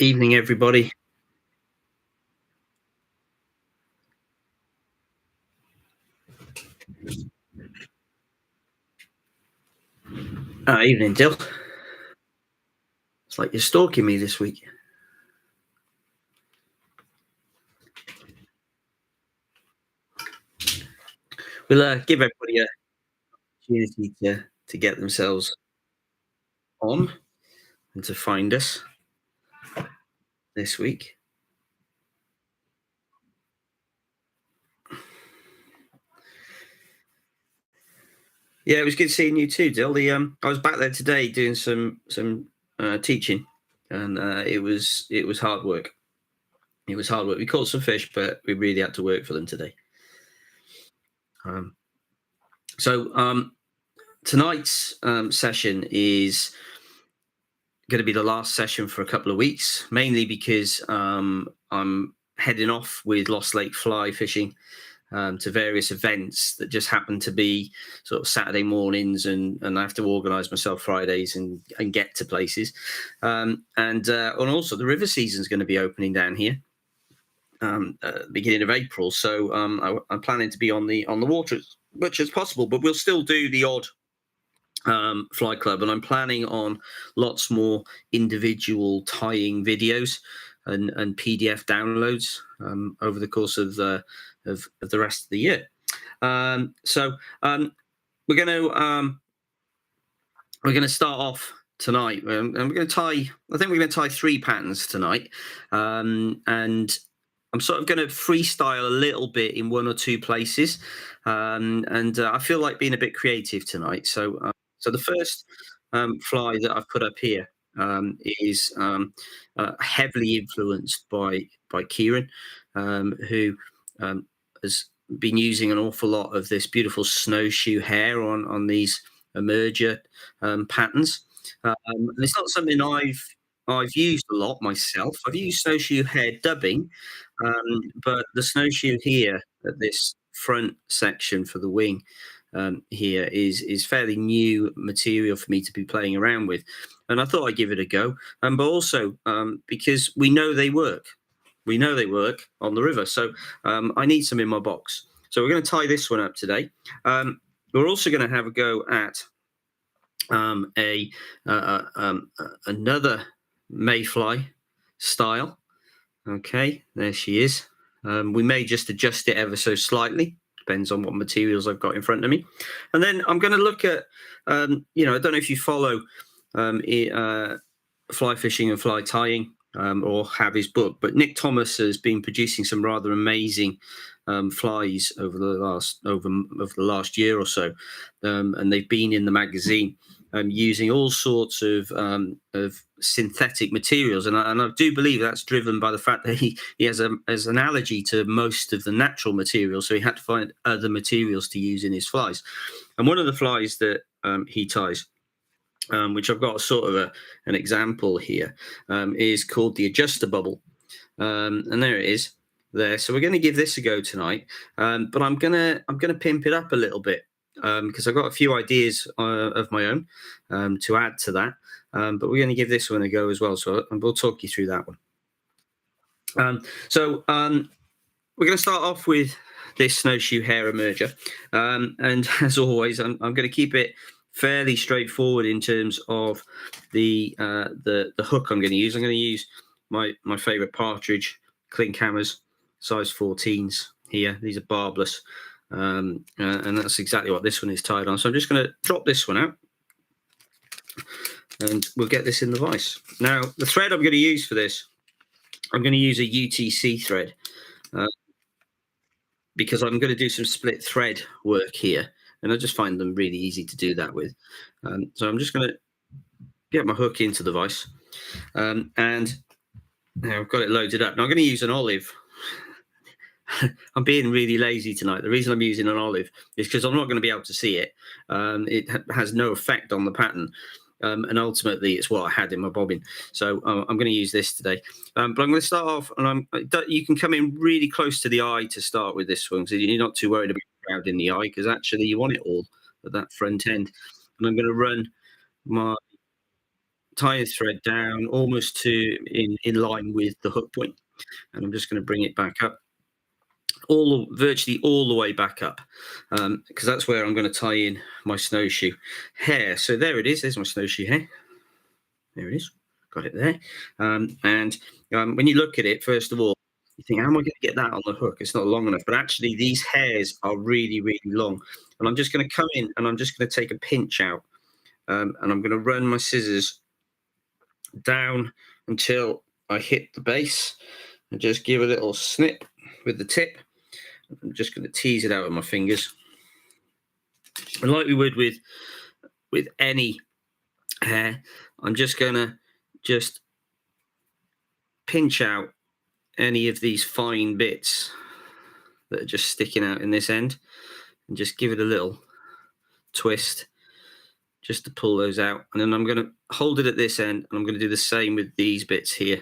Evening, everybody. Evening, Dill. It's like you're stalking me this week. We'll give everybody a opportunity to get themselves on and to find us this week. Yeah, it was good seeing you too, Dill. I was back there today doing some teaching, and it was hard work. It was hard work. We caught some fish, but we really had to work for them today. Um, so tonight's session is going to be the last session for a couple of weeks, mainly because I'm heading off with Lost Lake fly fishing to various events that just happen to be sort of Saturday mornings, and I have to organise myself Fridays and get to places. And also the river season is going to be opening down here. Beginning of April, so I'm planning to be on the water as much as possible, but we'll still do the odd fly club, and I'm planning on lots more individual tying videos and PDF downloads over the course of the rest of the year. So we're going to start off tonight, and we're going to tie. I think we're going to tie 3 patterns tonight, and I'm sort of going to freestyle a little bit in 1 or 2 places, and I feel like being a bit creative tonight. So the first fly that I've put up here is heavily influenced by Kieran, who has been using an awful lot of this beautiful snowshoe hare on these emerger patterns. And it's not something I've used a lot myself. I've used snowshoe hare dubbing, but the snowshoe here at this front section for the wing here is fairly new material for me to be playing around with, and I thought I'd give it a go. But also because we know they work on the river, so I need some in my box. So we're going to tie this one up today. We're also going to have a go at a another mayfly style. Okay, there she is. We may just adjust it ever so slightly. Depends on what materials I've got in front of me. And then I'm going to look at, I don't know if you follow fly fishing and fly tying or have his book, but Nick Thomas has been producing some rather amazing flies over the last year or so, and they've been in the magazine. Using all sorts of synthetic materials, and I do believe that's driven by the fact that he has an allergy to most of the natural materials, so he had to find other materials to use in his flies. And one of the flies that he ties, which I've got a sort of an example here, is called the Adjustabubble, and there it is. There, so we're going to give this a go tonight, but I'm gonna pimp it up a little bit because I've got a few ideas of my own to add to that. But we're going to give this one a go as well. So we'll talk you through that one. So we're going to start off with this snowshoe hare emerger. And as always, I'm going to keep it fairly straightforward in terms of the hook I'm going to use. I'm going to use my favorite partridge clink hammers, size 14s here. These are barbless. And that's exactly what this one is tied on. So I'm just going to drop this one out, and we'll get this in the vise. Now, the thread I'm going to use for this, I'm going to use a UTC thread because I'm going to do some split thread work here, and I just find them really easy to do that with. So I'm just going to get my hook into the vise, and now I've got it loaded up. Now I'm going to use an olive. I'm being really lazy tonight. The reason I'm using an olive is because I'm not going to be able to see it. It has no effect on the pattern. And ultimately, it's what I had in my bobbin. So I'm going to use this today. But I'm going to start off, and you can come in really close to the eye to start with this one, so you're not too worried about crowding the eye, because actually you want it all at that front end. And I'm going to run my tie the thread down almost to in line with the hook point, and I'm just going to bring it back up, virtually all the way back up, because that's where I'm going to tie in my snowshoe hare. So there it is. There's my snowshoe hare. There it is. Got it there. And when you look at it, first of all, you think, how am I going to get that on the hook? It's not long enough. But actually, these hairs are really, really long. And I'm just going to come in and I'm just going to take a pinch out. And I'm going to run my scissors down until I hit the base and just give a little snip with the tip. I'm just going to tease it out with my fingers. And like we would with any hair, I'm just going to just pinch out any of these fine bits that are just sticking out in this end, and just give it a little twist just to pull those out. And then I'm going to hold it at this end, and I'm going to do the same with these bits here.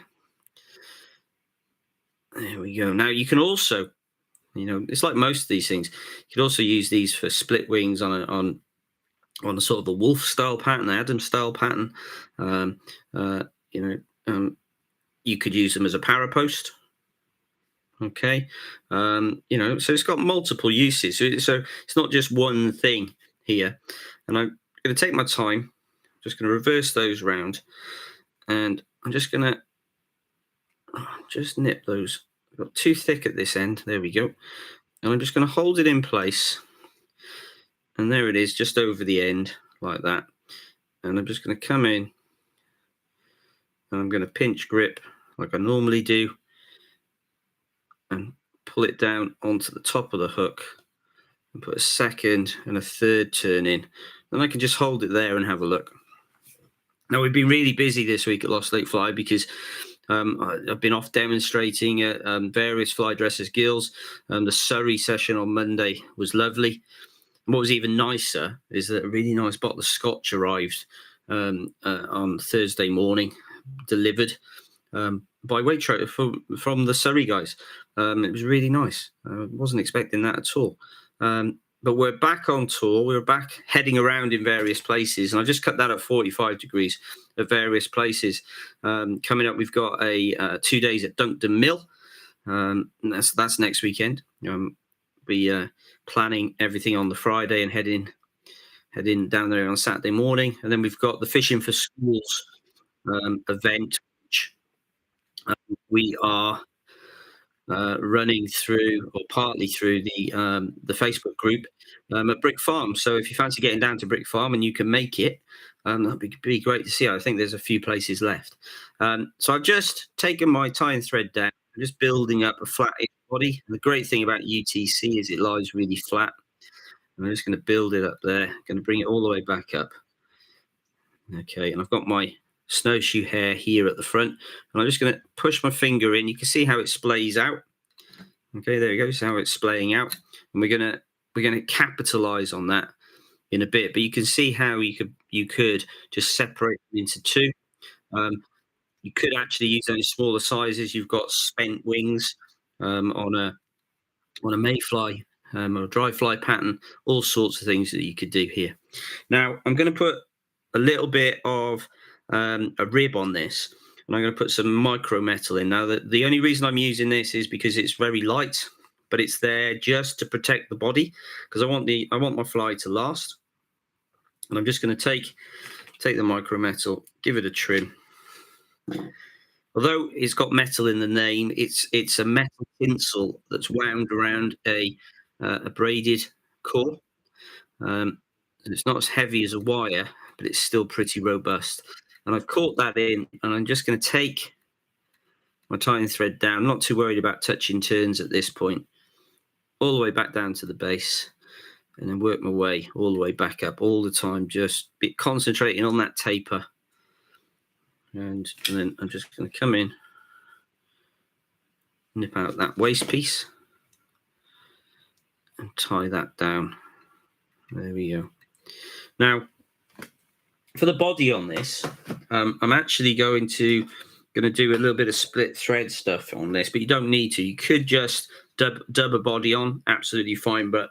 There we go. Now you can also, it's like most of these things, you could also use these for split wings on a sort of the wolf style pattern, the Adam style pattern. You could use them as a parapost. Okay, so it's got multiple uses. So it's not just one thing here. And I'm going to take my time. I'm just going to reverse those round, and I'm just going to just nip those. I've got too thick at this end. There we go. And I'm just going to hold it in place. And there it is, just over the end like that. And I'm just going to come in, and I'm going to pinch grip like I normally do, and pull it down onto the top of the hook, and put a second and a third turn in. Then I can just hold it there and have a look. Now, we've been really busy this week at Lost Lake Fly because I've been off demonstrating at various fly dressers guilds. The Surrey session on Monday was lovely. And what was even nicer is that a really nice bottle of scotch arrived on Thursday morning, delivered by Waitrose from the Surrey guys. It was really nice. I wasn't expecting that at all. But we're back on tour. We're back heading around in various places, and I just cut that at 45 degrees at various places. Coming up, we've got a 2 days at Duncton Mill. And that's next weekend. We planning everything on the Friday and heading down there on Saturday morning, and then we've got the Fishing for Schools event, which we are running through, or partly through, the Facebook group at Brick Farm. So if you fancy getting down to Brick Farm and you can make it, that'd be great to see. I think there's a few places left. So I've just taken my tie and thread down. I'm just building up a flat body. The great thing about UTC is it lies really flat. I'm just going to build it up there. Going to bring it all the way back up. Okay, and I've got my snowshoe hare here at the front, and I'm just going to push my finger in. You can see how it splays out. Okay, there you go. So how it's splaying out, and we're gonna capitalize on that in a bit. But you can see how you could just separate them into two. You could actually use those smaller sizes. You've got spent wings on a mayfly or a dry fly pattern. All sorts of things that you could do here. Now I'm going to put a little bit of a rib on this, and I'm going to put some micro metal in. Now, the only reason I'm using this is because it's very light, but it's there just to protect the body, because I want my fly to last. And I'm just going to take the micro metal, give it a trim. Although it's got metal in the name, it's a metal tinsel that's wound around a braided core. And it's not as heavy as a wire, but it's still pretty robust. And I've caught that in, and I'm just going to take my tying thread down. I'm not too worried about touching turns at this point. All the way back down to the base, and then work my way all the way back up all the time, just concentrating on that taper. And then I'm just going to come in, nip out that waist piece, and tie that down. There we go. Now, for the body on this, I'm actually going to do a little bit of split thread stuff on this, but you don't need to. You could just dub a body on, absolutely fine. But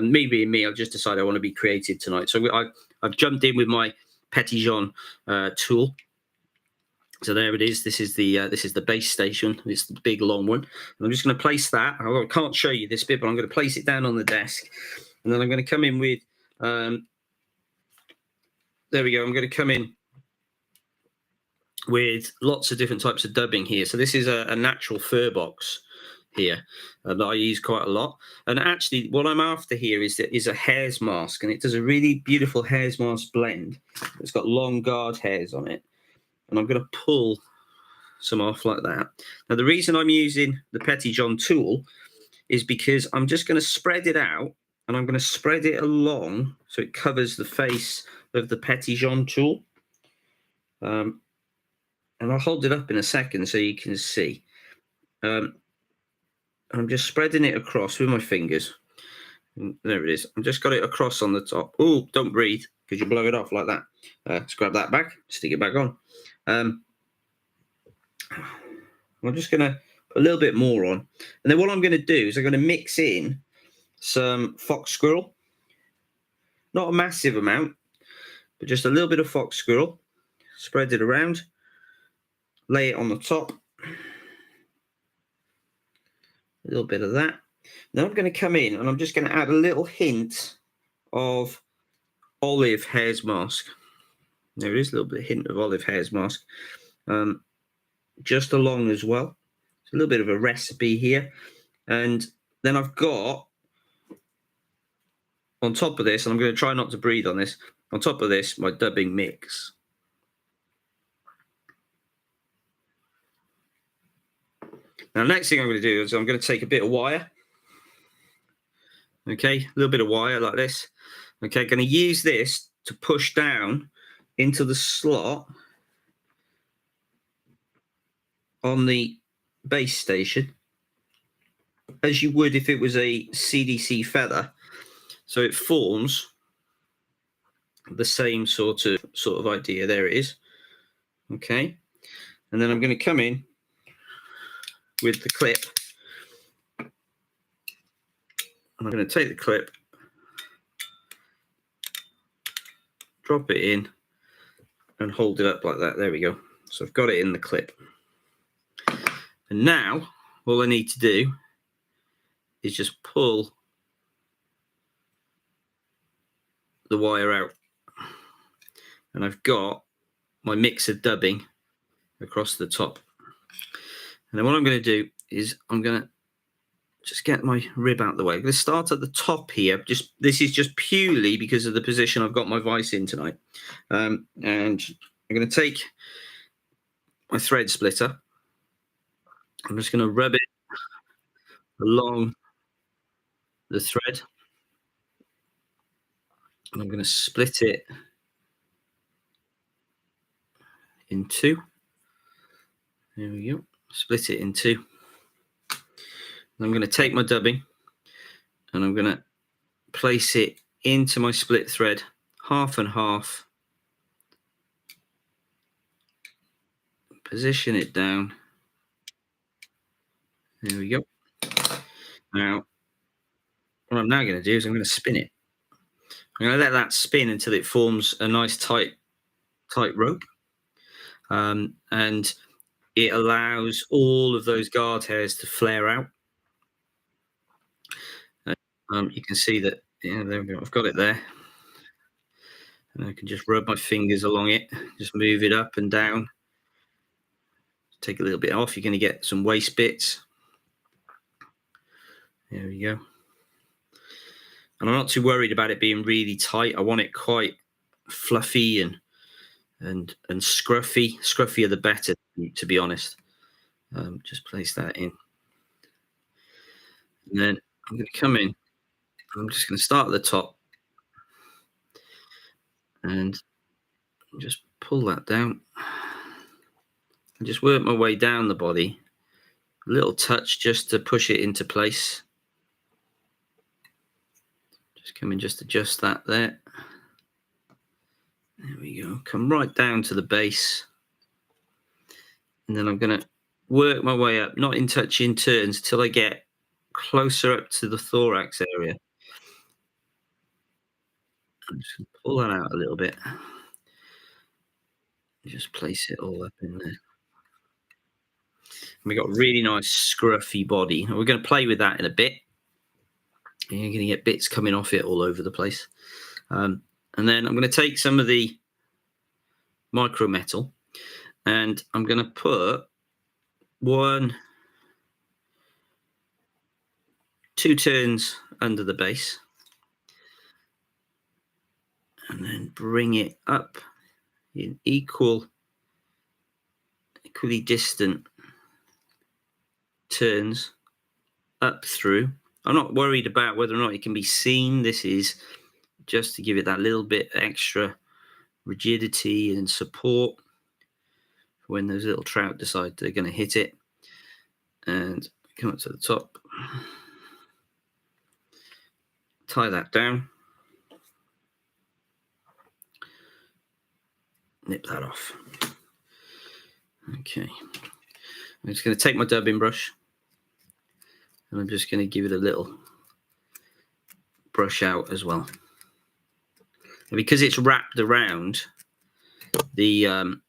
me being me, I've just decided I want to be creative tonight. So I've jumped in with my Petit Jean tool, So there it is. This is the base station. It's the big long one. And I'm just going to place that. I can't show you this bit, but I'm going to place it down on the desk, and then I'm going to come in with. There we go. I'm going to come in with lots of different types of dubbing here. So this is a natural fur box here that I use quite a lot. And actually, what I'm after here is a hare's mask, and it does a really beautiful hare's mask blend. It's got long guard hairs on it, and I'm going to pull some off like that. Now, the reason I'm using the Petitjean tool is because I'm just going to spread it out, and I'm going to spread it along so it covers the face of the Petitjean tool. And I'll hold it up in a second so you can see. I'm just spreading it across with my fingers. And there it is. I've just got it across on the top. Oh, don't breathe because you blow it off like that. Let's grab that back, stick it back on. I'm just going to put a little bit more on. And then what I'm going to do is I'm going to mix in some fox squirrel. Not a massive amount, but just a little bit of fox squirrel. Spread it around. Lay it on the top. A little bit of that. Then I'm going to come in and I'm just going to add a little hint of olive hare's mask. There it is, a little bit of hint of olive hare's mask. Just along as well. It's a little bit of a recipe here. And then I've got, on top of this, and I'm going to try not to breathe on this, on top of this, my dubbing mix. Now, next thing I'm going to do is I'm going to take a bit of wire. Okay, a little bit of wire like this. Okay, going to use this to push down into the slot on the base station, as you would if it was a CDC feather. So it forms the same sort of idea. There it is. Okay, and then I'm going to come in with the clip. I'm going to take the clip, drop it in, and hold it up like that. There we go. So I've got it in the clip. And now all I need to do is just pull the wire out. And I've got my mix of dubbing across the top. And then what I'm going to do is I'm going to just get my rib out of the way. I'm going to start at the top here. This is just purely because of the position I've got my vise in tonight. And I'm going to take my thread splitter. I'm just going to rub it along the thread. And I'm going to split it in two. There we go. Split it in two. I'm going to take my dubbing and I'm going to place it into my split thread, half and half. Position it down. There we go. Now, what I'm now going to do is I'm going to spin it. I'm going to let that spin until it forms a nice tight rope. And it allows all of those guard hairs to flare out. You can see that, yeah, there we go. I've got it there. And I can just rub my fingers along it, just move it up and down. Take a little bit off. You're going to get some waste bits. There we go. And I'm not too worried about it being really tight. I want it quite fluffy and scruffy. Scruffier the better, to be honest. Just place that in. And then I'm going to come in. I'm just going to start at the top and just pull that down. And just work my way down the body. A little touch just to push it into place. Just come in, just adjust that there. There we go. Come right down to the base. And then I'm going to work my way up, not in touching turns, until I get closer up to the thorax area. I'm just going to pull that out a little bit. Just place it all up in there. We got a really nice scruffy body. And we're going to play with that in a bit. And you're going to get bits coming off it all over the place. And then I'm going to take some of the micro metal, and I'm going to put 2 turns under the base, and then bring it up in equally distant turns up through. I'm not worried about whether or not it can be seen. This is just to give it that little bit extra rigidity and support when those little trout decide they're going to hit it. And come up to the top, tie that down, nip that off. Okay, I'm just going to take my dubbing brush, and I'm just going to give it a little brush out as well. And because it's wrapped around the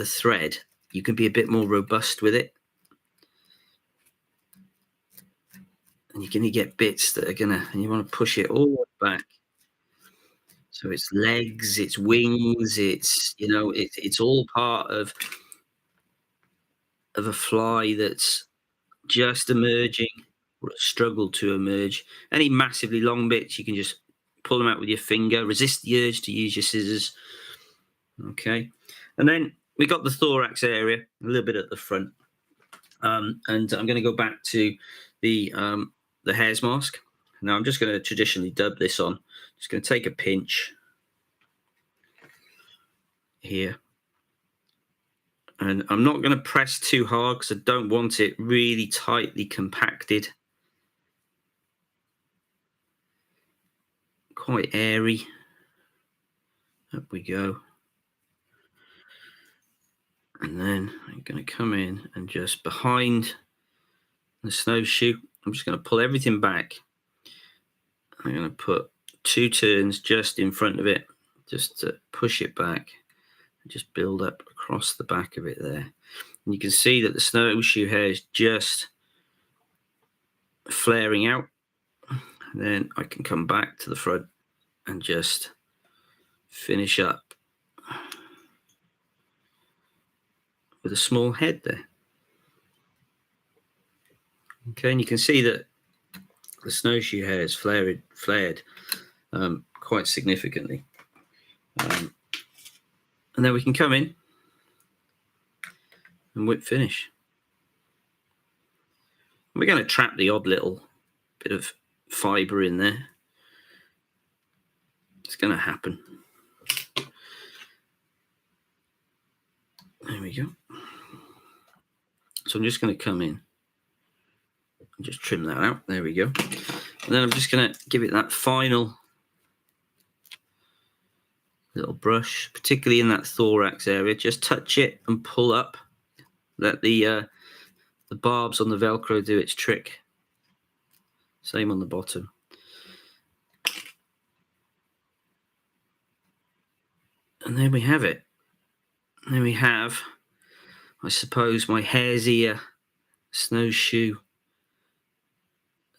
thread, you can be a bit more robust with it, and you're going to get bits that are gonna, and you want to push it all the way back. So it's legs, it's wings, it's, you know, it's all part of a fly that's just emerging, or struggled to emerge. Any massively long bits, you can just pull them out with your finger. Resist the urge to use your scissors. Okay, and then we got the thorax area a little bit at the front, and I'm going to go back to the hare's mask. Now I'm just going to traditionally dub this on. Just going to take a pinch here, and I'm not going to press too hard because I don't want it really tightly compacted. Quite airy. Up we go. And then I'm going to come in and just behind the snowshoe, I'm just going to pull everything back. I'm going to put 2 turns just in front of it, just to push it back and just build up across the back of it there. And you can see that the snowshoe hare is just flaring out. And then I can come back to the front and just finish up with a small head there. Okay, and you can see that the snowshoe hare is flared quite significantly. And then we can come in and whip finish. We're going to trap the odd little bit of fibre in there. It's going to happen. There we go. So I'm just going to come in and just trim that out. There we go. And then I'm just going to give it that final little brush, particularly in that thorax area. Just touch it and pull up. Let the barbs on the Velcro do its trick. Same on the bottom. And there we have it. There we have, I suppose, my hare's ear snowshoe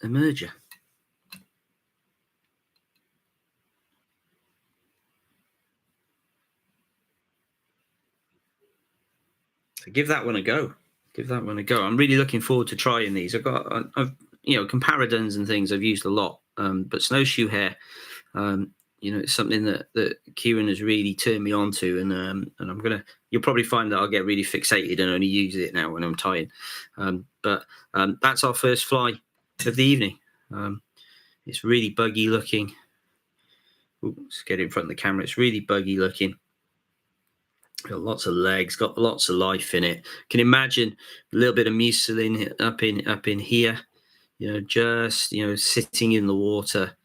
emerger. So give that one a go. Give that one a go. I'm really looking forward to trying these. I've comparadons and things I've used a lot, but snowshoe hare, it's something that Kieran has really turned me on to, and you'll probably find that I'll get really fixated and only use it now when I'm tying. But that's our first fly of the evening. It's really buggy looking. Ooh, let's get it in front of the camera. It's really buggy looking. Got lots of legs, got lots of life in it. Can imagine a little bit of mucilin up in here, just sitting in the water.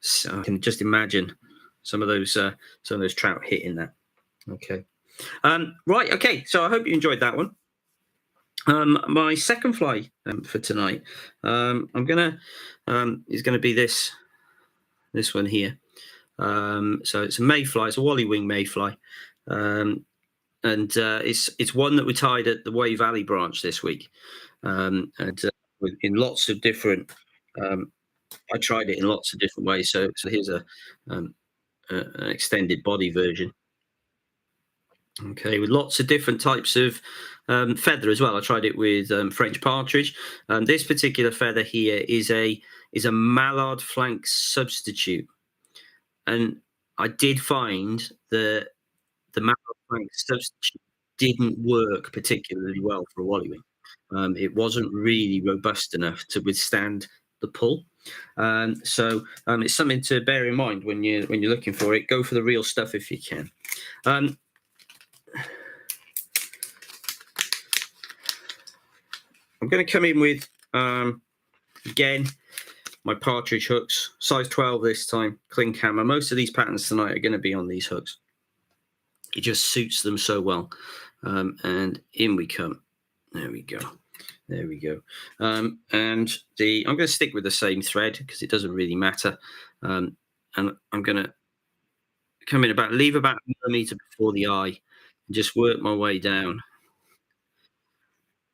So I can just imagine some of those trout hitting that. Okay, right. Okay, so I hope you enjoyed that one. My second fly for tonight, is gonna be this one here. So it's a mayfly. It's a Wally wing mayfly. and it's one that we tied at the Way Valley branch this week, and in lots of different. Um, I tried it in lots of different ways. So here's um, an extended body version. Okay, with lots of different types of feather as well. I tried it with French partridge. This particular feather here is a mallard flank substitute, and I did find that the mallard flank substitute didn't work particularly well for a wally wing. It wasn't really robust enough to withstand the pull. So it's something to bear in mind when you're looking for it. Go for the real stuff if you can. Um, I'm going to come in with again my partridge hooks, size 12 this time, cling camera. Most of these patterns tonight are going to be on these hooks. It just suits them so well. And in we come. There we go. There we go. And I'm going to stick with the same thread because it doesn't really matter. And I'm going to come in leave about a millimeter before the eye and just work my way down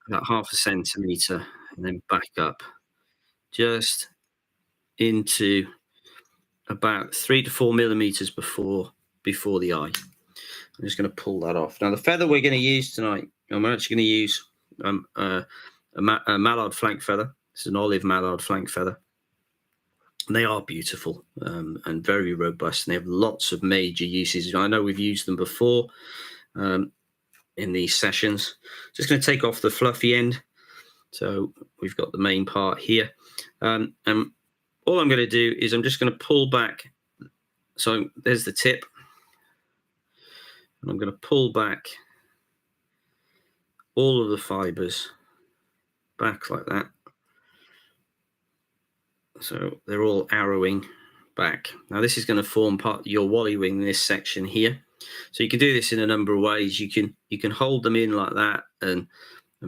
about half a centimeter and then back up just into about 3 to 4 millimeters before the eye. I'm just going to pull that off. Now the feather we're going to use tonight, I'm actually going to use a mallard flank feather. It's an olive mallard flank feather. And they are beautiful and very robust, and they have lots of major uses. I know we've used them before in these sessions. Just going to take off the fluffy end. So we've got the main part here. And all I'm going to do is I'm just going to pull back. So there's the tip. And I'm going to pull back all of the fibers back like that. So they're all arrowing back. Now this is going to form part of your wally wing, this section here. So you can do this in a number of ways. You can hold them in like that and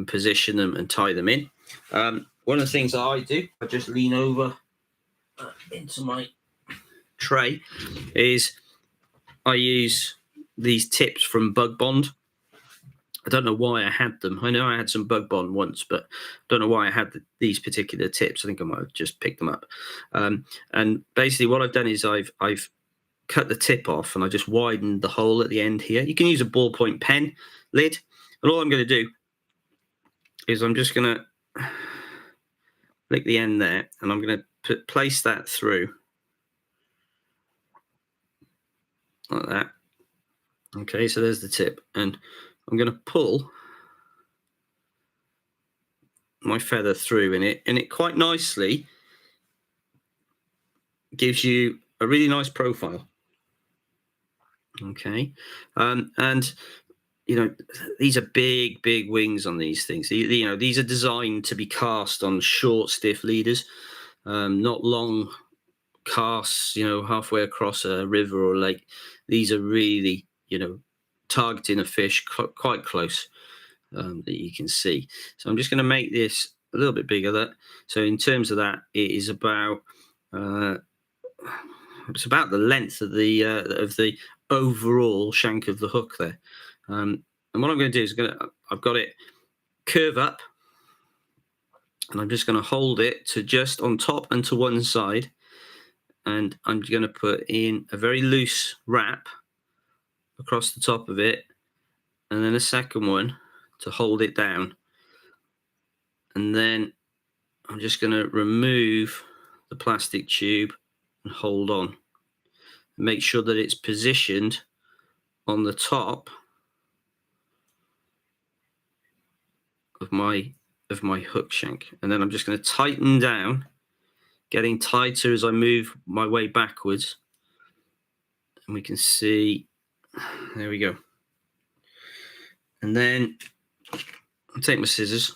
position them and tie them in. One of the things that I do, I just lean over into my tray, is I use these tips from Bug Bond. I don't know why I had them. I know I had some Bug Bond once, but I don't know why I had these particular tips. I think I might have just picked them up. And basically what I've done is I've cut the tip off and I just widened the hole at the end here. You can use a ballpoint pen lid. And all I'm going to do is I'm just going to lick the end there and I'm going to place that through like that. Okay, so there's the tip. And I'm going to pull my feather through in it, and it quite nicely gives you a really nice profile. Okay, and you know these are big wings on these things. You know, these are designed to be cast on short, stiff leaders, not long casts. You know, halfway across a river or lake. These are really, you know, targeting a fish quite close. That you can see. So I'm just going to make this a little bit bigger. So in terms of that, it is about it's about the length of the overall shank of the hook there. And what I'm going to do is I've got it curve up, and I'm just going to hold it to just on top and to one side, and I'm going to put in a very loose wrap across the top of it, and then a second one to hold it down. And then I'm just going to remove the plastic tube and hold on. Make sure that it's positioned on the top of my hook shank. And then I'm just going to tighten down, getting tighter as I move my way backwards. And we can see, there we go. And then I'll take my scissors.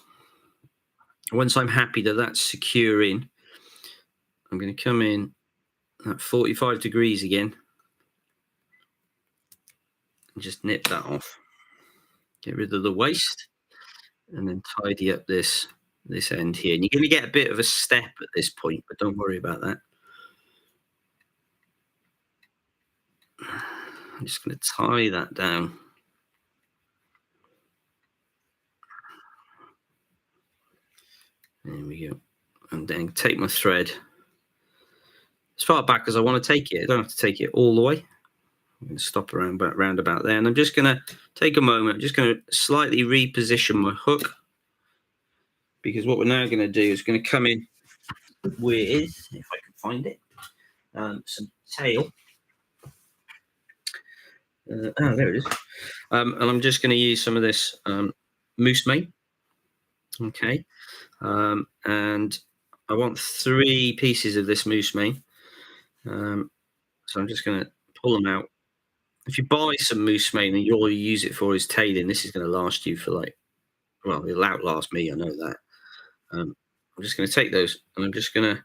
Once I'm happy that that's secure in, I'm going to come in at 45 degrees again and just nip that off. Get rid of the waste and then tidy up this end here. And you're going to get a bit of a step at this point, but don't worry about that. I'm just going to tie that down. There we go. And then take my thread as far back as I want to take it. I don't have to take it all the way. I'm going to stop round about there. And I'm just going to take a moment. I'm just going to slightly reposition my hook, because what we're now going to do is going to come in with, if I can find it, some tail. There it is. And I'm just going to use some of this moose mane. Okay. And I want 3 pieces of this moose mane. So I'm just going to pull them out. If you buy some moose mane and all you use it for is tailing, this is going to last you for well, it'll outlast me. I know that. I'm just going to take those and I'm just going to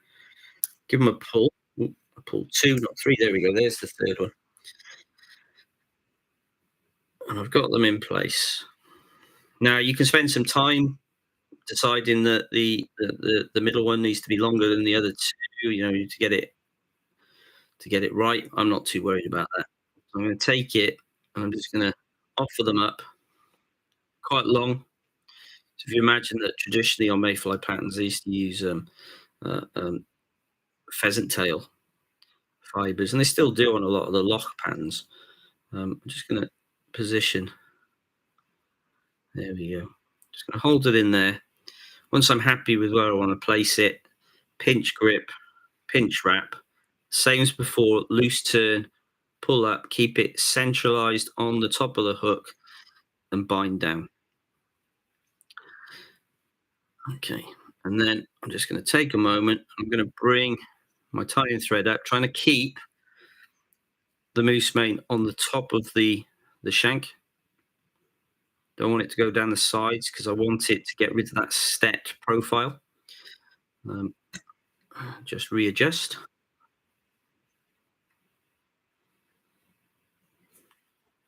give them a pull. Ooh, I pulled 2, not 3. There we go. There's the 3rd one. And I've got them in place. Now you can spend some time deciding that the middle one needs to be longer than the other 2, to get it right. I'm not too worried about that. I'm going to take it and I'm just going to offer them up quite long. So if you imagine that traditionally on mayfly patterns, they used to use uh, um, pheasant tail fibers, and they still do on a lot of the loch patterns. I'm just going to position. There we go. Just going to hold it in there. Once I'm happy with where I want to place it, pinch grip, pinch wrap. Same as before, loose turn, pull up, keep it centralized on the top of the hook and bind down. Okay, and then I'm just going to take a moment. I'm going to bring my tying thread up, trying to keep the moose mane on the top of the shank. Don't want it to go down the sides because I want it to get rid of that stepped profile. Just readjust.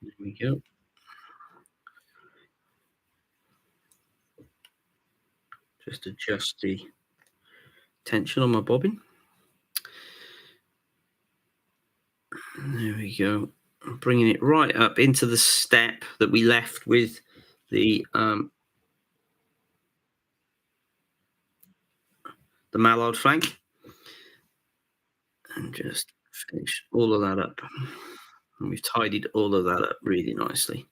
There we go. Just adjust the tension on my bobbin. There we go. I'm bringing it right up into the step that we left with the mallard flank, and just finish all of that up. And we've tidied all of that up really nicely.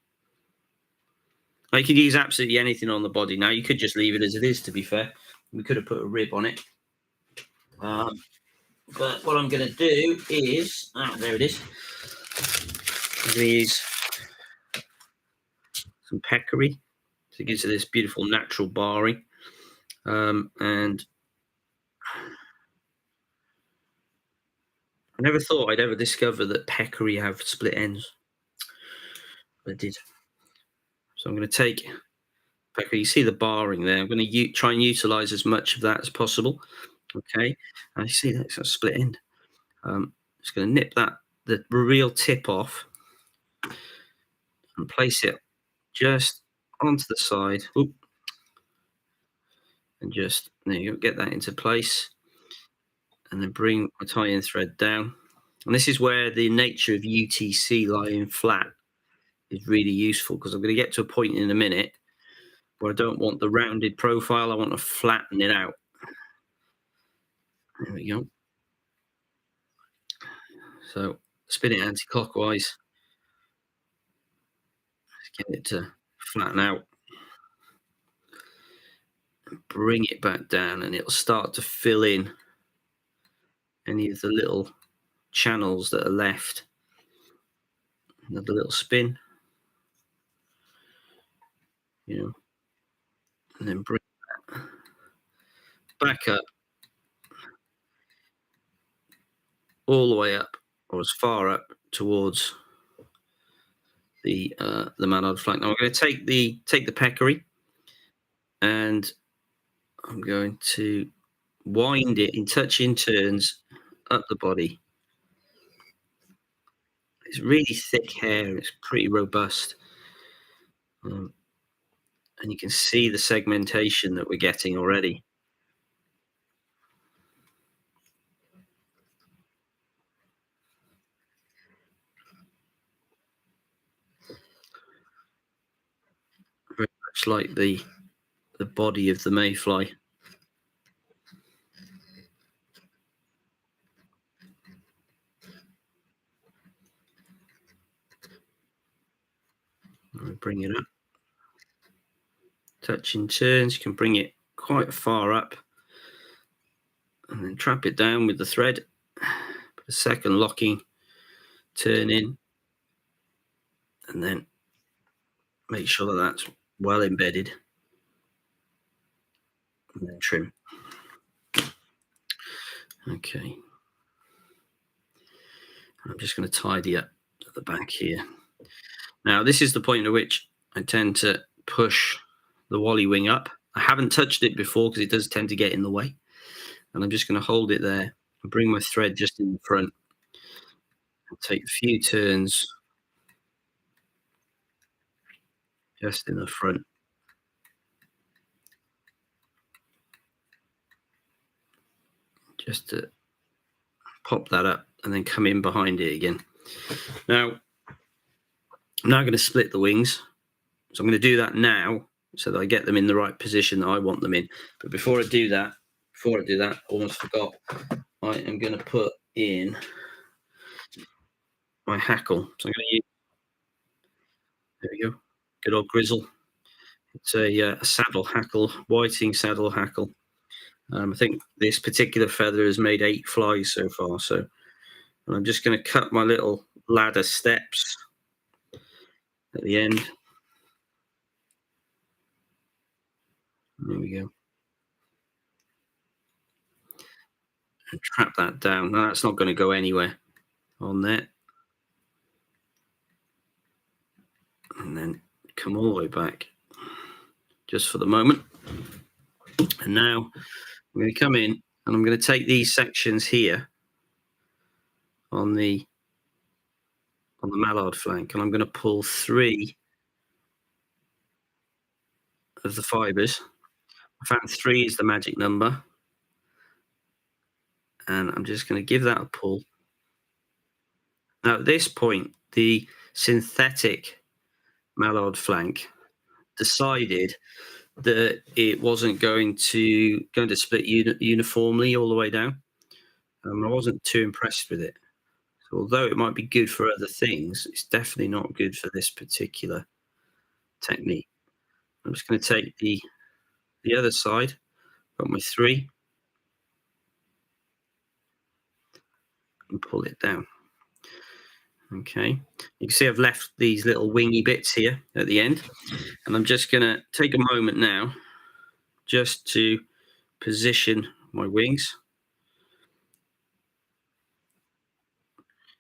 I could use absolutely anything on the body now. You could just leave it as it is, to be fair. We could have put a rib on it. But what I'm going to do is, there it is. I'm going to use some peccary to give it this beautiful natural barring. And I never thought I'd ever discover that peccary have split ends. But I did. So I'm going to take peccary. You see the barring there. I'm going to try and utilize as much of that as possible. Okay. And you see that's a split end. Just going to nip the real tip off and place it just onto the side. Oop. And just, there you go, get that into place. And then bring my tie-in thread down. And this is where the nature of UTC lying flat is really useful, because I'm going to get to a point in a minute where I don't want the rounded profile. I want to flatten it out. There we go. So spin it anti-clockwise. Get it to flatten out. Bring it back down and it'll start to fill in any of the little channels that are left. Another little spin, and then bring that back up, all the way up, or as far up towards the mallard flank. Now I'm going to take the peccary, and I'm going to wind it in touching turns up the body. It's really thick hair. It's pretty robust. And you can see the segmentation that we're getting already. Very much like the body of the mayfly. bring it up. Touching turns, you can bring it quite far up and then trap it down with the thread. Put a second locking turn in, and then make sure that that's well embedded, and then trim. Okay. I'm just going to tidy up at the back here. Now, this is the point at which I tend to push the Wally wing up. I haven't touched it before because it does tend to get in the way. And I'm just going to hold it there and bring my thread just in the front. And take a few turns just in the front. Just to pop that up and then come in behind it again. Now, I'm now going to split the wings. So I'm going to do that now so that I get them in the right position that I want them in. But before I do that, almost forgot, I am going to put in my hackle. So I'm going to use, there we go, good old Grizzle. It's a saddle hackle, whiting saddle hackle. I think this particular feather has made 8 flies so far. So I'm just going to cut my little ladder steps at the end. There we go. And trap that down. Now, that's not going to go anywhere on there. And then come all the way back just for the moment. And now I'm going to come in and I'm going to take these sections here on the mallard flank, and I'm going to pull 3 of the fibers. I found 3 is the magic number, and I'm just going to give that a pull. Now at this point, the synthetic mallard flank decided that it wasn't going to split uniformly all the way down. I wasn't too impressed with it. So although it might be good for other things, it's definitely not good for this particular technique. I'm just going to take the other side, got my 3, and pull it down. Okay, you can see I've left these little wingy bits here at the end, and I'm just going to take a moment now just to position my wings.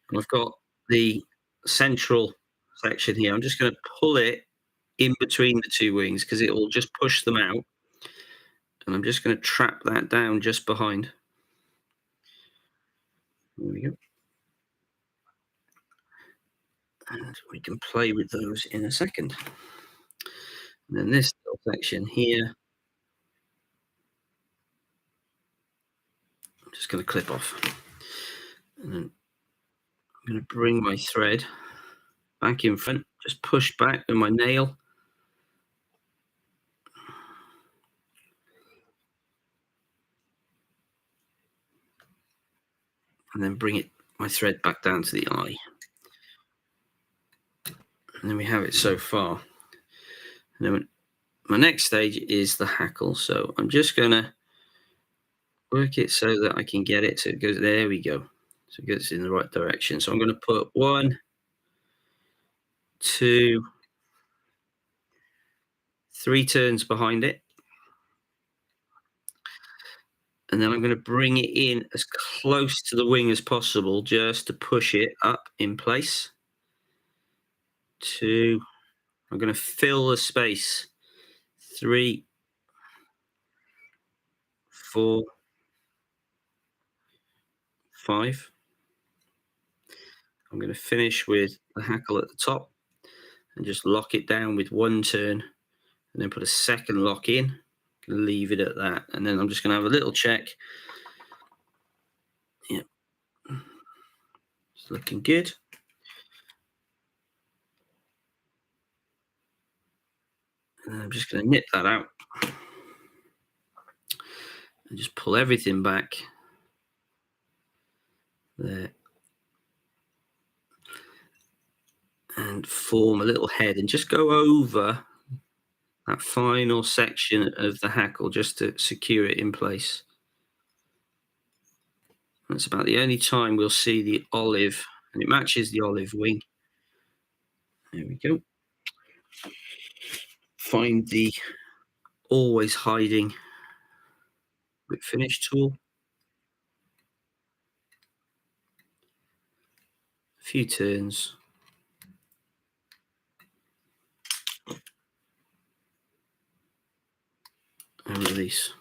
And I've got the central section here. I'm just going to pull it in between the 2 wings because it will just push them out. And I'm just going to trap that down just behind. There we go. And we can play with those in a second. And then this little section here, I'm just going to clip off. And then I'm going to bring my thread back in front, just push back with my nail. And then bring my thread back down to the eye. And then we have it so far. And then my next stage is the hackle. So I'm just going to work it so that I can get it so it goes, there we go. So it gets in the right direction. So I'm going to put 1, 2, 3 turns behind it. And then I'm going to bring it in as close to the wing as possible just to push it up in place. 2, I'm going to fill the space. 3, 4, 5. I'm going to finish with the hackle at the top and just lock it down with 1 turn and then put a second lock in. Leave it at that. And then I'm just going to have a little check. Yeah. It's looking good. And I'm just going to nip that out. And just pull everything back. There. and form a little head and just go over that final section of the hackle just to secure it in place. That's about the only time we'll see the olive, and it matches the olive wing. There we go. Find the always hiding whip finish tool. A few turns. And release.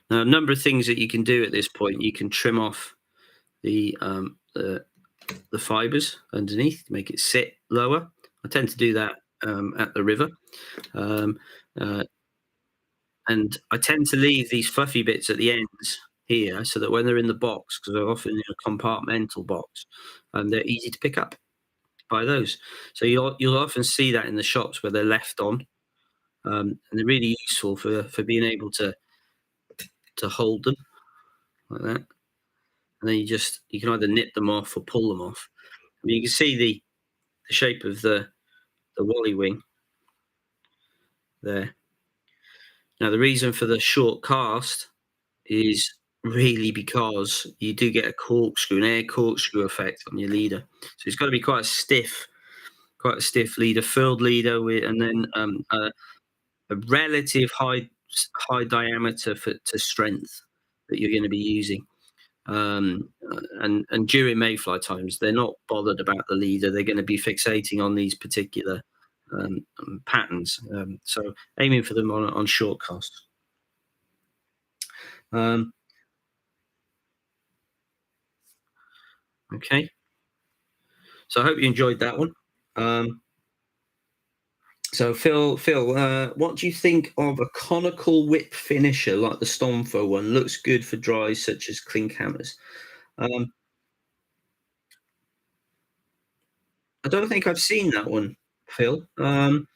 Now, a number of things that you can do at this point. You can trim off the fibers underneath to make it sit lower. I tend to do that at the river. And I tend to leave these fluffy bits at the ends here so that when they're in the box, because they're often in a compartmental box, they're easy to pick up by those. So you'll often see that in the shops where they're left on, and they're really useful for being able to hold them like that. And then you can either nip them off or pull them off. I mean, you can see the shape of the Wally wing there. Now, the reason for the short cast is really because you do get an air corkscrew effect on your leader. So it's got to be quite a stiff leader, furled leader, and then a relative high diameter to strength that you're going to be using. And during mayfly times, they're not bothered about the leader. They're going to be fixating on these particular patterns. So aiming for them on short casts. Okay. So I hope you enjoyed that one. So Phil, what do you think of a conical whip finisher like the Stomfo one? Looks good for dries such as clink hammers. Um, I don't think I've seen that one, Phil. I'm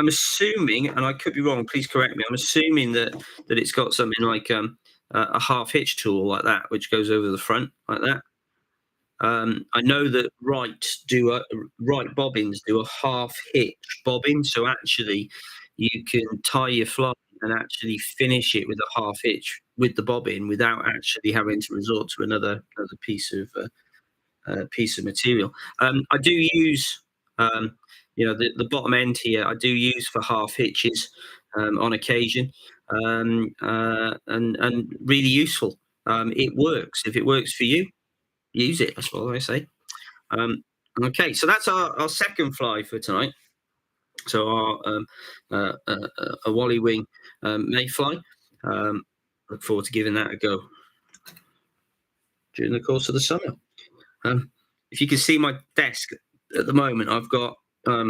assuming, and I could be wrong. Please correct me. I'm assuming that it's got something like a half hitch tool like that, which goes over the front like that. I know that Wright bobbins do a half hitch bobbin, so actually you can tie your fly and actually finish it with a half hitch with the bobbin without actually having to resort to another piece of material. I do use the bottom end here. I do use for half hitches on occasion, and really useful. It works. If it works for you, use it. That's what I say. Okay, so that's our second fly for tonight. So a Wally wing mayfly. Look forward to giving that a go during the course of the summer. If you can see my desk at the moment, I've got a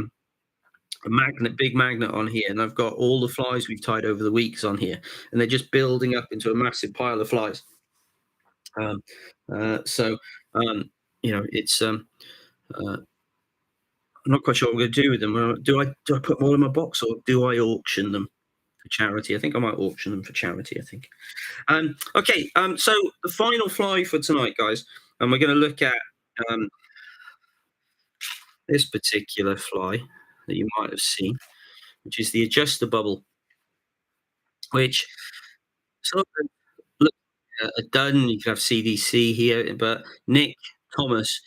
big magnet on here, and I've got all the flies we've tied over the weeks on here, and they're just building up into a massive pile of flies. So it's I'm not quite sure what I'm going to do with them. Do I put them all in my box, or do I auction them for charity? I think I might auction them for charity. I think. Okay. So the final fly for tonight, guys, and we're going to look at this particular fly that you might have seen, which is the Adjustabubble, which sort of looks like a dun. You can have CDC here, but Nick Thomas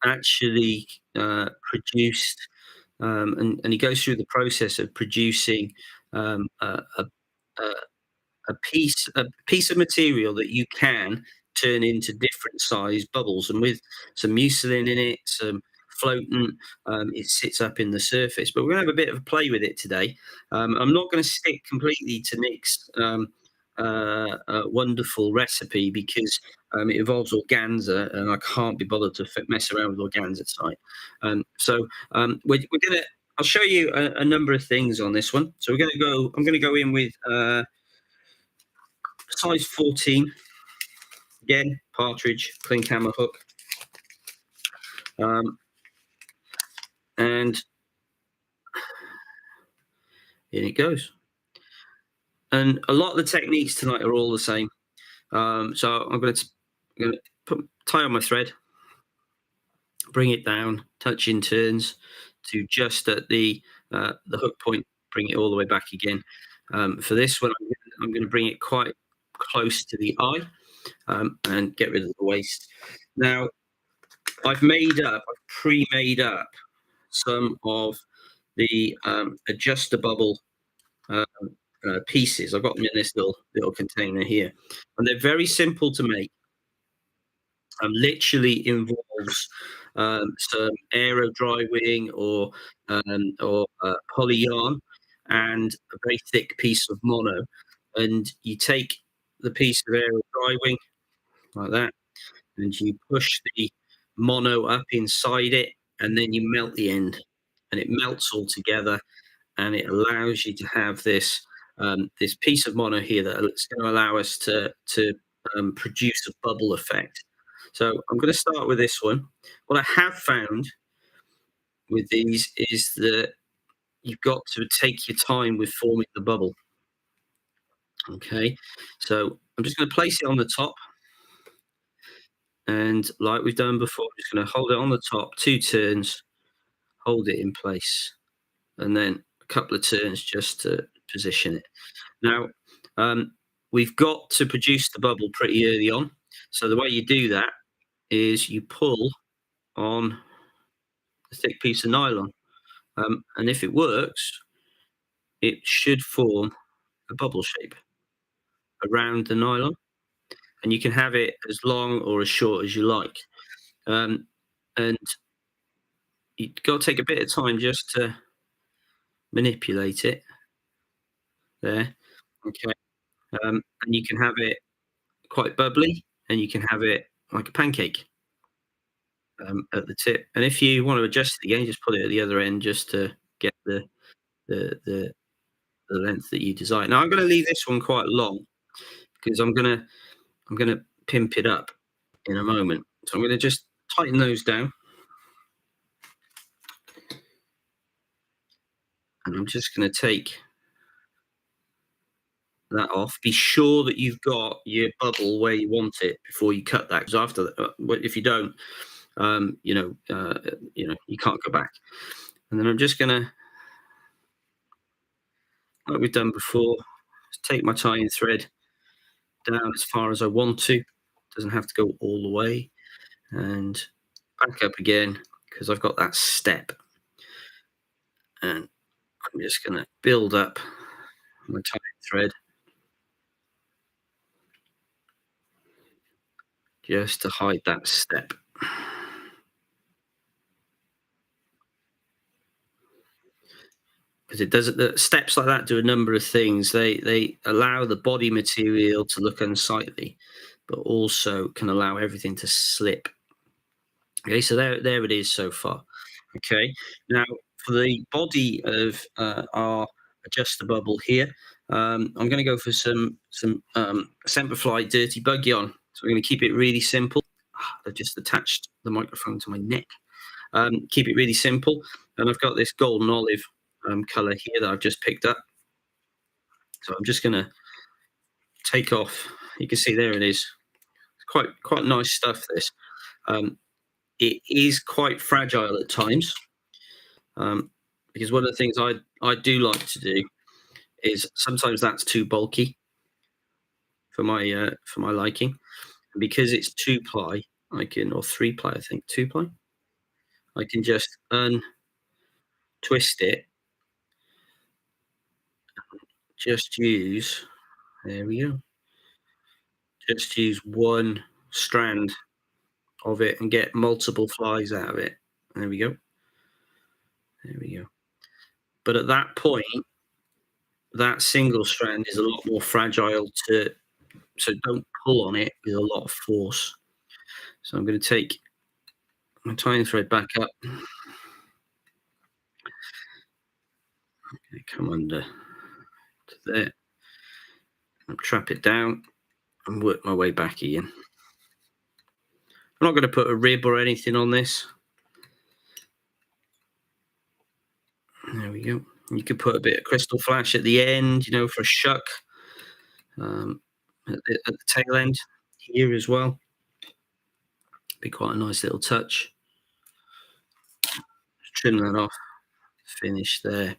actually produced, and he goes through the process of producing a piece of material that you can turn into different size bubbles, and with some mucilin in it, some floatant, it sits up in the surface. But we're going to have a bit of a play with it today. I'm not going to stick completely to Nick's wonderful recipe because it involves organza, and I can't be bothered to mess around with organza tonight. So we're gonna. I'll show you a number of things on this one. So we're going to go. I'm going to go in with size 14. Again, partridge, clink hammer hook. And in it goes. And a lot of the techniques tonight are all the same. So I'm going to tie on my thread. bring it down, touch in turns to just at the hook point, bring it all the way back again. For this one, I'm going to bring it quite close to the eye, and get rid of the waste. Now, I've pre-made up some of the Adjustabubble uh, pieces. I've got them in this little container here, and they're very simple to make. Literally involves some aero dry wing or poly yarn and a very thick piece of mono, and you take the piece of aero dry wing like that, and you push the mono up inside it, and then you melt the end, and it melts all together, and it allows you to have this piece of mono here that's going to allow us to produce a bubble effect. So I'm going to start with this one. What I have found with these is that you've got to take your time with forming the bubble. Okay, so I'm just going to place it on the top, and like we've done before, I'm just going to hold it on the top 2 turns, hold it in place, and then a couple of turns just to position it. Now, we've got to produce the bubble pretty early on. So the way you do that is you pull on a thick piece of nylon. And if it works, it should form a bubble shape around the nylon. And you can have it as long or as short as you like. Um, and you've got to take a bit of time just to manipulate it there. Okay. And you can have it quite bubbly, and you can have it like a pancake at the tip. And if you want to adjust it again, just put it at the other end just to get the the, the length that you desire. Now I'm going to leave this one quite long because I'm gonna pimp it up in a moment. So I'm going to just tighten those down, and I'm just going to take that off. Be sure that you've got your bubble where you want it before you cut that, because after that, if you don't, you can't go back. And then I'm just going to, like we've done before, just take my tying thread down as far as I want to. Doesn't have to go all the way, and back up again because I've got that step. And I'm just going to build up my tying thread just to hide that step. Because it does the steps like that do a number of things. They allow the body material to look unsightly, but also can allow everything to slip. Okay, so there it is so far. Okay, now for the body of our Adjustabubble here, I'm going to go for some Semperfly dirty bug yarn. So we're going to keep it really simple. I just attached the microphone to my neck. Keep it really simple, and I've got this golden olive color here that I've just picked up. So I'm just going to take off. You can see there it is. Quite nice stuff. This it is quite fragile at times, because one of the things I do like to do is sometimes that's too bulky for my liking. And because it's 2-ply, I can, or 3-ply, I think 2-ply. I can just untwist it. Just use. There we go. Just use one strand of it and get multiple flies out of it. There we go. There we go. But at that point, that single strand is a lot more fragile so don't pull on it with a lot of force. So I'm going to take my tying thread back up. Come under to there. And trap it down and work my way back again. I'm not going to put a rib or anything on this. There we go. You could put a bit of crystal flash at the end, for a shuck. At the tail end here as well. Be quite a nice little touch. trim that off, finish there.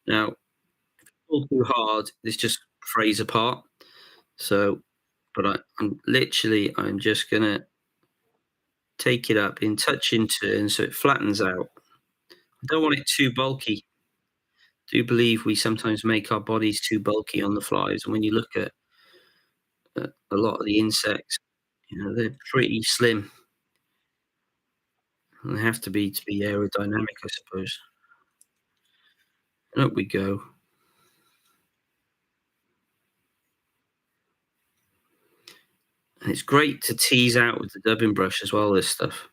Now, pull too hard, this just frays apart. So, but I'm just gonna take it up in touching turns so it flattens out. I don't want it too bulky. I do believe we sometimes make our bodies too bulky on the flies, and when you look at a lot of the insects, they're pretty slim, and they have to be aerodynamic, I suppose. And up we go. And it's great to tease out with the dubbing brush as well, this stuff.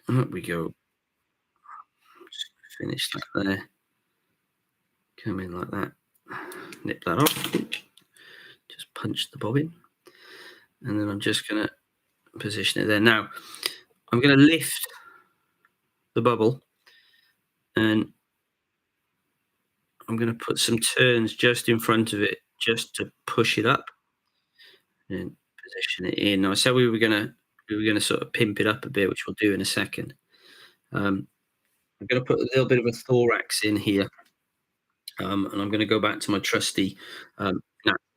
And up we go. Just finish that there. Come in like that. Nip that off. Just punch the bobbin. And then I'm just going to position it there. Now, I'm going to lift the bubble and I'm going to put some turns just in front of it just to push it up and position it in. Now, I said we were gonna sort of pimp it up a bit, which we'll do in a second. I'm going to put a little bit of a thorax in here, and I'm going to go back to my trusty natural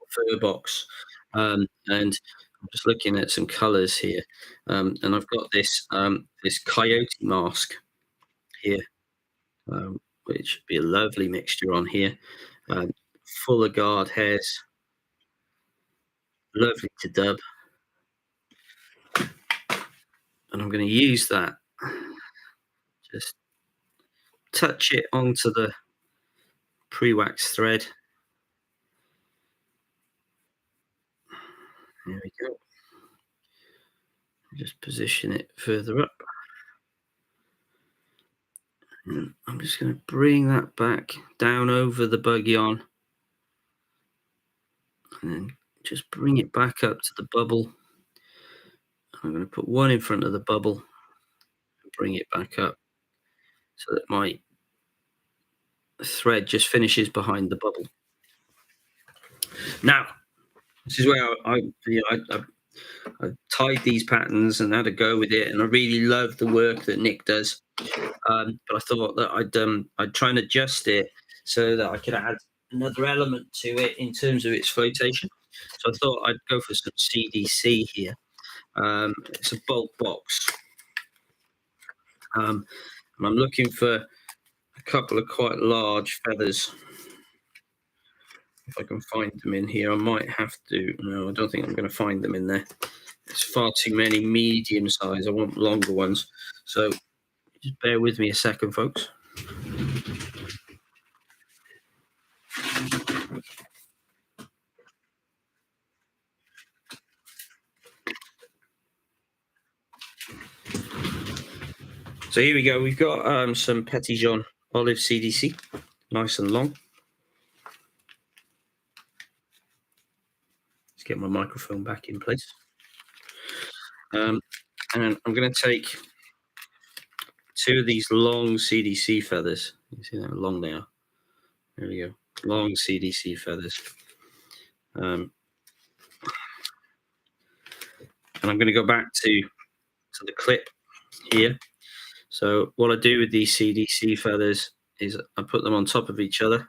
fur box, and I'm just looking at some colours here, and I've got this coyote mask here, which would be a lovely mixture on here, um, full of guard hairs, lovely to dub, and I'm going to use that. Just touch it onto the pre-wax thread. There we go. Just position it further up. And I'm just going to bring that back down over the bug yarn and then just bring it back up to the bubble. I'm going to put one in front of the bubble and bring it back up so that my thread just finishes behind the bubble. Now, this is where I tied these patterns and had a go with it, and I really love the work that Nick does. But I thought that I'd try and adjust it so that I could add another element to it in terms of its flotation. So I thought I'd go for some CDC here. It's a bulk box, and I'm looking for a couple of quite large feathers. If I can find them in here, I might have to. No, I don't think I'm going to find them in there. There's far too many medium size. I want longer ones. So just bear with me a second, folks. So here we go. We've got some Petitjean Olive CDC, nice and long. Let's get my microphone back in place. And I'm going to take two of these long CDC feathers. You see how long they are? There we go. Long CDC feathers. And I'm going to go back to the clip here. So what I do with these CDC feathers is I put them on top of each other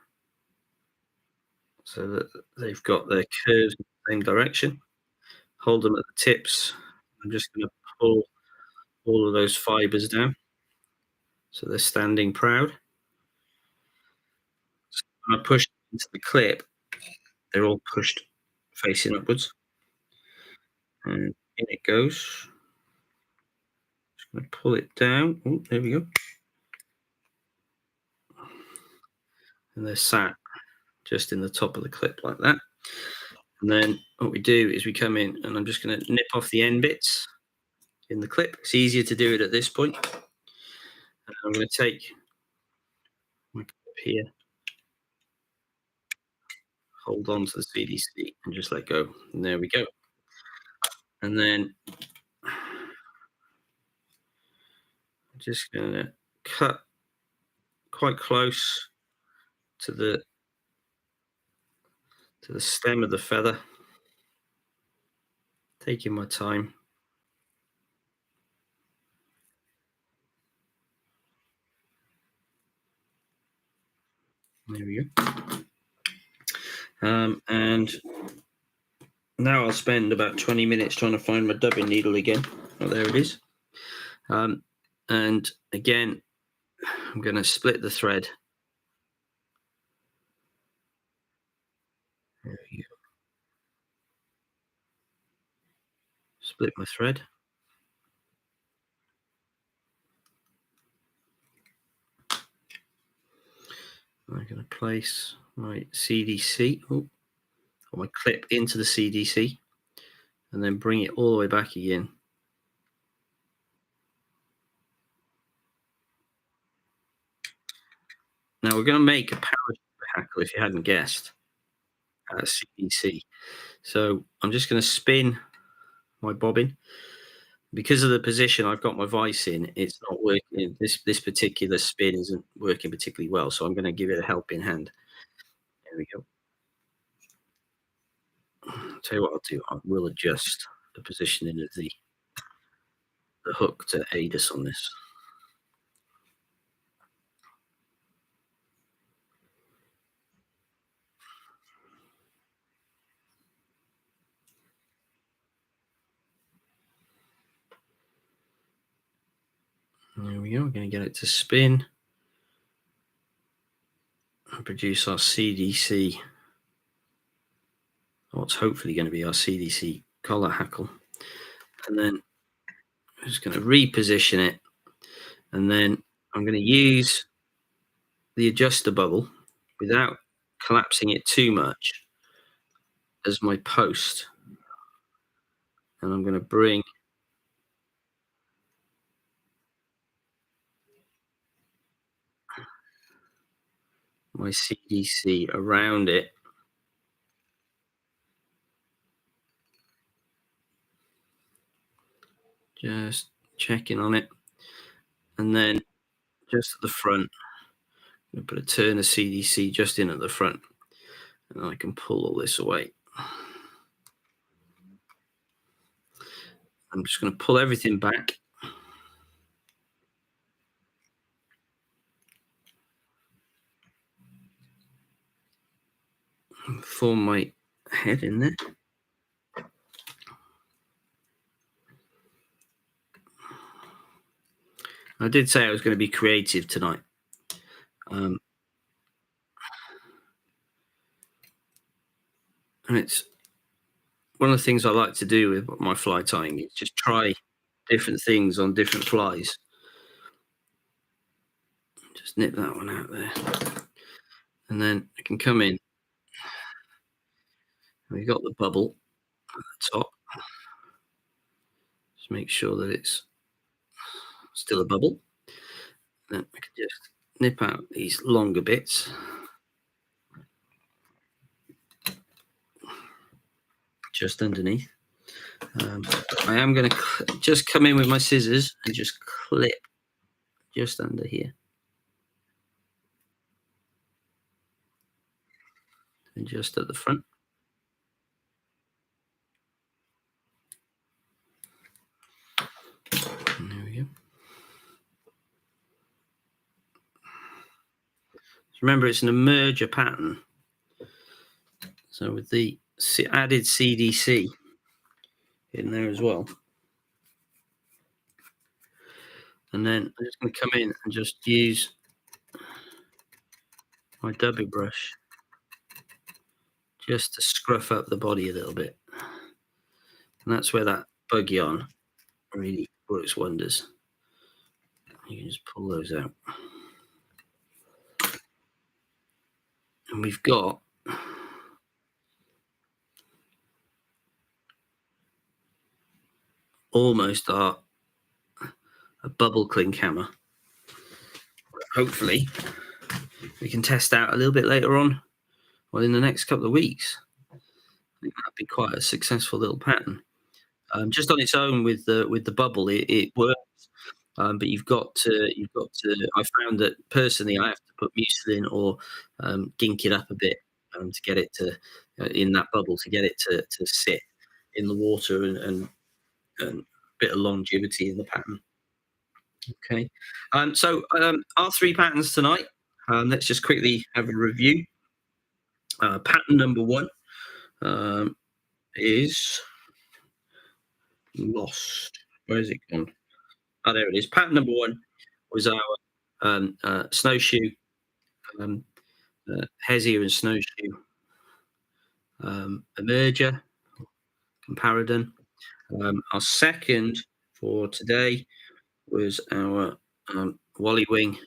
so that they've got their curves in the same direction. Hold them at the tips. I'm just going to pull all of those fibers down so they're standing proud. So when I push into the clip, they're all pushed facing upwards. And in it goes. Just going to pull it down. Oh, there we go. And they're sat just in the top of the clip like that. And then what we do is we come in and I'm just going to nip off the end bits in the clip. It's easier to do it at this point. And I'm going to take my clip here, hold on to the CDC and just let go. And there we go. And then I'm just going to cut quite close to the stem of the feather. Taking my time. There we go. And now I'll spend about 20 minutes trying to find my dubbing needle again. Oh, there it is. Um, and again, I'm going to split the thread. There we go. Split my thread. I'm going to place my CDC, or my clip into the CDC, and then bring it all the way back again. Now we're going to make a parachute hackle, if you hadn't guessed, at CDC. So I'm just going to spin my bobbin. Because of the position I've got my vice in, it's not working. This particular spin isn't working particularly well, so I'm going to give it a helping hand. There we go. I'll tell you what I'll do. I will adjust the positioning of the hook to aid us on this. There we go. We're going to get it to spin and produce our CDC. What's hopefully going to be our CDC collar hackle. And then I'm just going to reposition it. And then I'm going to use the Adjustabubble without collapsing it too much as my post. And I'm going to bring my CDC around it. Just checking on it. And then just at the front, I'm going to put a turn of CDC just in at the front. And I can pull all this away. I'm just going to pull everything back. And form my head in there. I did say I was going to be creative tonight. And it's one of the things I like to do with my fly tying is just try different things on different flies. Just nip that one out there. And then I can come in. We've got the bubble at the top. Just make sure that it's still a bubble. Then I can just nip out these longer bits. Just underneath. I am going to just come in with my scissors and just clip just under here. And just at the front. And there we go. Remember, it's an emerger pattern. So with the added CDC in there as well. And then I'm just going to come in and just use my dubbing brush just to scruff up the body a little bit. And that's where that bug yarn really works wonders. You can just pull those out. And we've got almost a bubble clink hammer. Hopefully we can test out a little bit later on, well, in the next couple of weeks. I think that'd be quite a successful little pattern. Just on its own with the bubble, it works. But you've got to. I found that personally, I have to put mucilin or gink it up a bit to get it to in that bubble to get it to sit. in the water, and a bit of longevity in the pattern. Okay. Our three patterns tonight. Let's just quickly have a review. Pattern number one um, is lost. Where is it gone? Oh, there it is. Pattern number one was our snowshoe, um, Hesier and snowshoe emerger comparadon. Our second for today was our Wally wing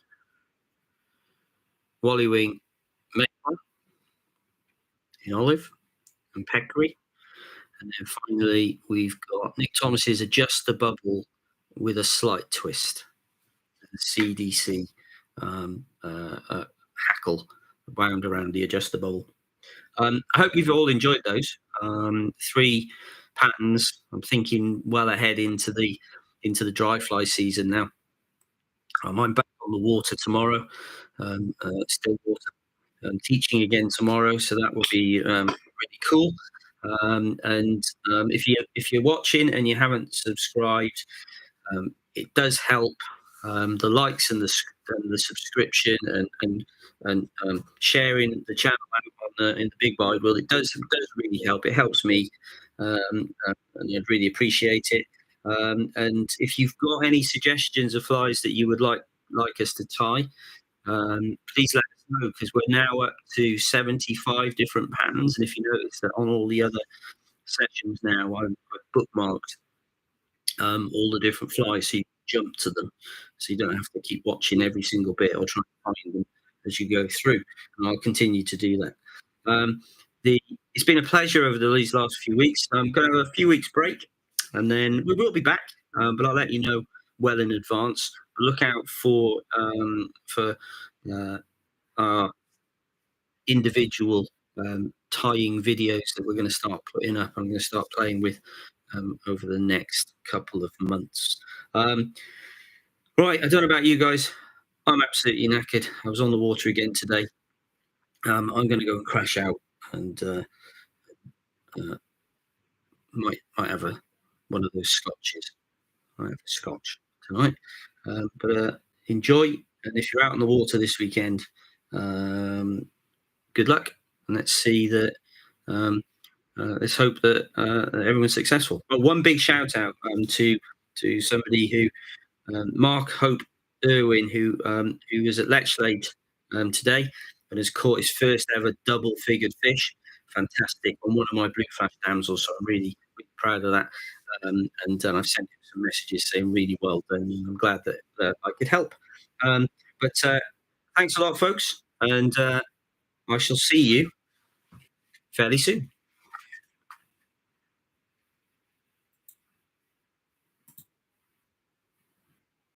Mayfly in olive and peccary. And then finally, we've got Nick Thomas's Adjustabubble with a slight twist, CDC hackle wound around the Adjustabubble. I hope you've all enjoyed those three patterns. I'm thinking well ahead into the dry fly season now. I'm back on the water tomorrow, still water. I'm teaching again tomorrow, so that will be really cool. If you're watching and you haven't subscribed, it does help. The likes and the subscription and sharing the channel out in the big wide world, it does really help. It helps me, and I'd really appreciate it. And if you've got any suggestions of flies that you would like us to tie, please let us know, because we're now up to 75 different patterns. And if you notice that on all the other sessions now, I've bookmarked all the different flies, so you can jump to them, so you don't have to keep watching every single bit or trying to find them as you go through. And I'll continue to do that. It's been a pleasure over these last few weeks. I'm going to have a few weeks break, and then we will be back, but I'll let you know well in advance. Look out for our individual tying videos that we're going to start putting up. I'm going to start playing with over the next couple of months. Right, I don't know about you guys. I'm absolutely knackered. I was on the water again today. I'm going to go and crash out, and might have one of those scotches. I have a scotch tonight. But enjoy, and if you're out on the water this weekend, good luck, and let's see that. Let's hope that everyone's successful. But one big shout out to somebody who Mark Hope Irwin, who was at Lechlade today and has caught his first ever double-figured fish. Fantastic, on one of my blue flash damsels. So I'm really, really proud of that. And I've sent him some messages saying really well done. And I'm glad that I could help. But thanks a lot, folks, and I shall see you fairly soon.